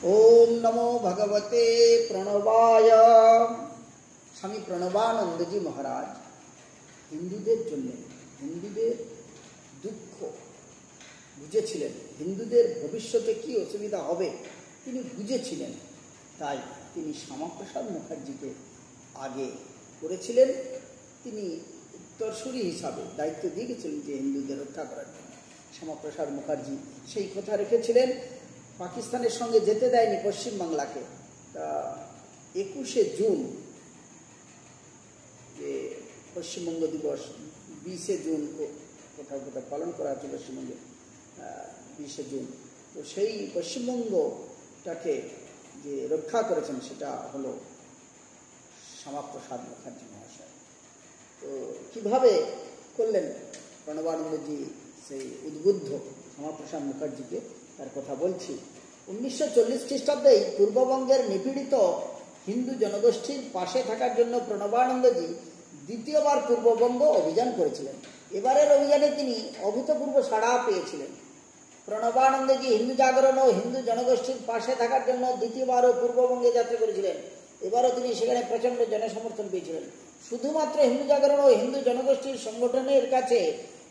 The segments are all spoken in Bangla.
ओम नमो भगवते प्रणवाय। स्वामी प्रणवानंदजी महाराज हिंदुদের জন্য হিন্দুদের দুঃখ বুঝেছিলেন, হিন্দুদের ভবিষ্যতে কি অসুবিধা হবে তিনি বুঝেছিলেন। তাই তিনি শ্যামাপ্রসাদ মুখার্জিকে আগে করেছিলেন। তিনি উত্তরসূরি হিসাবে দায়িত্ব দিয়ে গেছিলেন যে হিন্দুদের রক্ষা করার জন্য। শ্যামাপ্রসাদ মুখার্জি সেই কথা রেখেছিলেন। পাকিস্তানের সঙ্গে যেতে দেয়নি পশ্চিমবাংলাকে। তা 21শে জুন যে পশ্চিমবঙ্গ দিবস, 20শে জুন কোথাও কোথাও পালন করা হচ্ছে পশ্চিমবঙ্গে 20শে জুন। তো সেই পশ্চিমবঙ্গটাকে যে রক্ষা করেছেন সেটা হলো শ্যামাপ্রসাদ মুখার্জি মহাশয়। তো কীভাবে করলেন প্রণবানন্দজি সেই উদ্বুদ্ধ শ্যামাপ্রসাদ মুখার্জিকে, তার কথা বলছি। 1940 খ্রিস্টাব্দেই পূর্ববঙ্গের নিপীড়িত হিন্দু জনগোষ্ঠীর পাশে থাকার জন্য প্রণবানন্দজি দ্বিতীয়বার পূর্ববঙ্গ অভিযান করেছিলেন। এবারের অভিযানে তিনি অভূতপূর্ব সাড়া পেয়েছিলেন। প্রণবানন্দজি হিন্দু জাগরণ ও হিন্দু জনগোষ্ঠীর পাশে থাকার জন্য দ্বিতীয়বারও পূর্ববঙ্গে যাত্রা করেছিলেন। এবারও তিনি সেখানে প্রচণ্ড জনসমর্থন পেয়েছিলেন। শুধুমাত্র হিন্দু জাগরণ ও হিন্দু জনগোষ্ঠীর সংগঠনের কাছে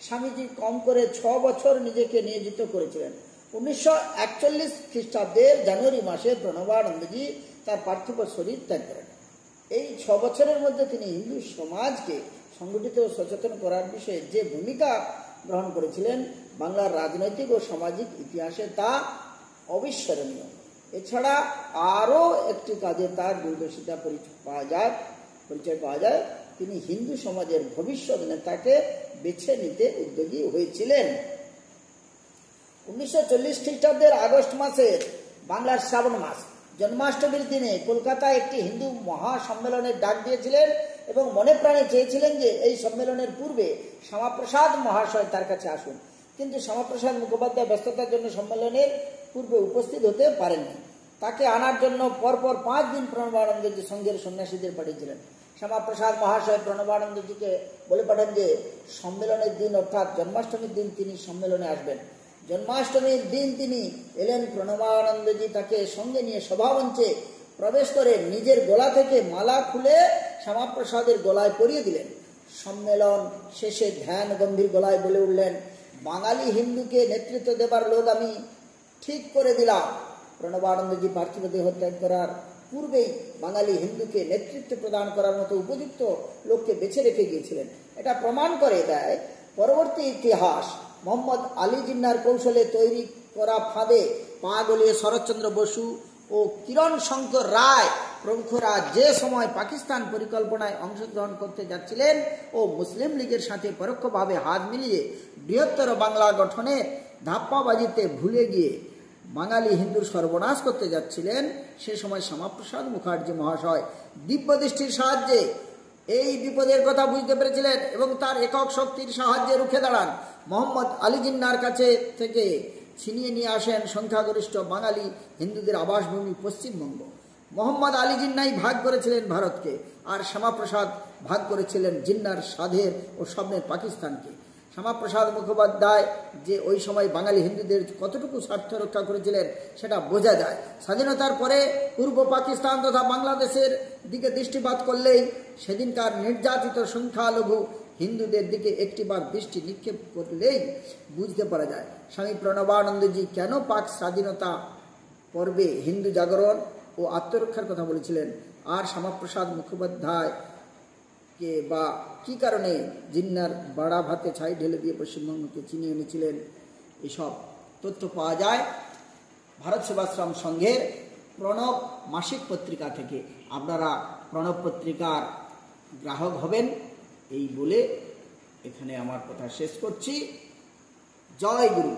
স্বামীজি কম করে 6 বছর নিজেকে নিয়োজিত করেছিলেন। 1941 খ্রিস্টাব্দের জানুয়ারি মাসে প্রণবানন্দজি তার পার্থিব শরীর ত্যাগ করেন। এই 6 বছরের মধ্যে তিনি হিন্দু সমাজকে সংগঠিত ও সচেতন করার বিষয়ে যে ভূমিকা গ্রহণ করেছিলেন বাংলার রাজনৈতিক ও সামাজিক ইতিহাসে তা অবিস্মরণীয়। এছাড়া আরও একটি কাজে তার দূরদর্শিতা পরিচয় পাওয়া যায়। তিনি হিন্দু সমাজের ভবিষ্যৎ নেতাকে বেছে নিতে উদ্যোগী হয়েছিলেন। 1940 খ্রিস্টাব্দের আগস্ট মাসের বাংলার শ্রাবণ মাস জন্মাষ্টমীর দিনে কলকাতায় একটি হিন্দু মহাসম্মেলনের ডাক দিয়েছিলেন এবং মনে প্রাণে চেয়েছিলেন যে এই সম্মেলনের পূর্বে শ্যামাপ্রসাদ মহাশয় তার কাছে আসুন। কিন্তু শ্যামাপ্রসাদ মুখোপাধ্যায় ব্যস্ততার জন্য সম্মেলনের পূর্বে উপস্থিত হতে পারেননি। তাকে আনার জন্য পরপর 5 দিন প্রণবানন্দজি সঙ্গের সন্ন্যাসীদের পাঠিয়েছিলেন। শ্যামাপ্রসাদ মহাশয় প্রণবানন্দজিকে বলে পাঠান যে সম্মেলনের দিন অর্থাৎ জন্মাষ্টমীর দিন তিনি সম্মেলনে আসবেন। জন্মাষ্টমীর দিন তিনি এলেন। প্রণবানন্দজি তাকে সঙ্গে নিয়ে সভামঞ্চে প্রবেশ করে নিজের গলা থেকে মালা খুলে শ্যামাপ্রসাদের গলায় পরিয়ে দিলেন। সম্মেলন শেষে ধ্যান গম্ভীর গলায় বলে উঠলেন, বাঙালি হিন্দুকে নেতৃত্ব দেবার লোক আমি ঠিক করে দিলাম। প্রণবানন্দজি পার্থিব দেহ ত্যাগ করার পূর্বেই বাঙালি হিন্দুকে নেতৃত্ব প্রদান করার মতো উপযুক্ত লোককে বেছে রেখে গিয়েছিলেন। এটা প্রমাণ করে দেয় পরবর্তী ইতিহাস। মোহাম্মদ আলী জিন্নার কৌশলে তৈরি করা ফাঁদে পা গলিয়ে শরৎচন্দ্র বসু ও কিরণ শঙ্কর রায় প্রমুখরা যে সময় পাকিস্তান পরিকল্পনায় অংশগ্রহণ করতে যাচ্ছিলেন ও মুসলিম লীগের সাথে পরোক্ষভাবে হাত মিলিয়ে বৃহত্তর বাংলা গঠনের ধাপ্পাবাজিতে ভুলে গিয়ে বাঙালি হিন্দুর সর্বনাশ করতে যাচ্ছিলেন, সে সময় শ্যামাপ্রসাদ মুখার্জি মহাশয় দিব্য দৃষ্টির সাহায্যে এই বিপদের কথা বুঝতে পেরেছিলেন এবং তার একক শক্তির সাহায্যে রুখে দাঁড়ান। মোহাম্মদ আলী জিন্নার কাছে থেকে ছিনিয়ে নিয়ে আসেন সংখ্যাগরিষ্ঠ বাঙালি হিন্দুদের আবাসভূমি পশ্চিমবঙ্গ। মোহাম্মদ আলী জিন্নাই ভাগ করেছিলেন ভারতকে, আর শ্যামাপ্রসাদ ভাগ করেছিলেন জিন্নার সাধের ও স্বপ্নের পাকিস্তানকে। শ্যামাপ্রসাদ মুখোপাধ্যায় যে ওই সময় বাঙালি হিন্দুদের কতটুকু স্বার্থ রক্ষা করেছিলেন সেটা বোঝা যায়। স্বাধীনতার পরে পূর্ব পাকিস্তান তথা বাংলাদেশের দিকে দৃষ্টিপাত করলেই সেদিনকার নির্যাতিত সংখ্যালঘু হিন্দুদের দিকে একটিবার দৃষ্টি নিক্ষেপ করলেই বুঝতে পারা যায় স্বামী প্রণবানন্দজি কেন পাক স্বাধীনতা পর্বে হিন্দু জাগরণ ও আত্মরক্ষার কথা বলেছিলেন, আর শ্যামাপ্রসাদ মুখোপাধ্যায়কে বা কী কারণে জিন্নার বাড়া ভাতে ছাই ঢেলে দিয়ে পশ্চিমবঙ্গকে চিনিয়ে এনেছিলেন। এসব তথ্য পাওয়া যায় ভারত সেবাশ্রম সংঘের প্রণব মাসিক পত্রিকা থেকে। আপনারা প্রণব পত্রিকার গ্রাহক হবেন এই বলে এখানে আমার কথা শেষ করছি। জয় গুরু।